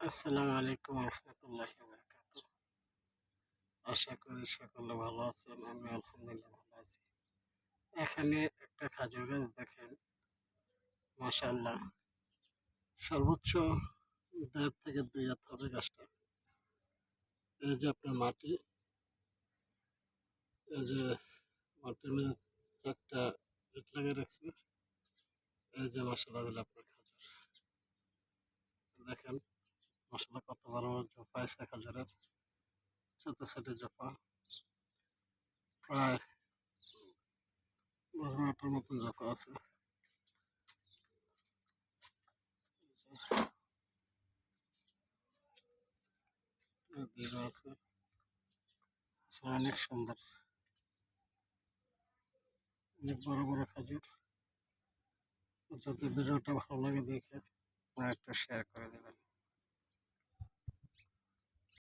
আসসালামু আলাইকুম রহমতুল্লাহি বারাকাতুহু। আশা করি সকলে ভালো আছেন। আমি আলহামদুলিল্লাহ ভালো আছি। এখানে একটা খাজুর গাছ দেখেন, মাশাআল্লাহ সর্বোচ্চ ১.৫ থেকে ২ হাত হবে গাছটা। এই যে আপনার মাটি, এই যে মাটির মধ্যে ৪টা ইট লাগিয়ে রাখছে। এই যে মাশাআল্লাহ দিল আপনার খাজুর। দেখেন মাশাআল্লাহ কত বড় বড় জোপা আছে খাজুরের, ছোট ছোট জোপা, প্রায় ১০-১২টার মতন জোপা আছে। দৃঢ় আছে, আসলে অনেক সুন্দর, অনেক বড় বড় খাজুর। যদি ভিডিওটা ভালো লাগে দেখে একটা শেয়ার করে দেবেন।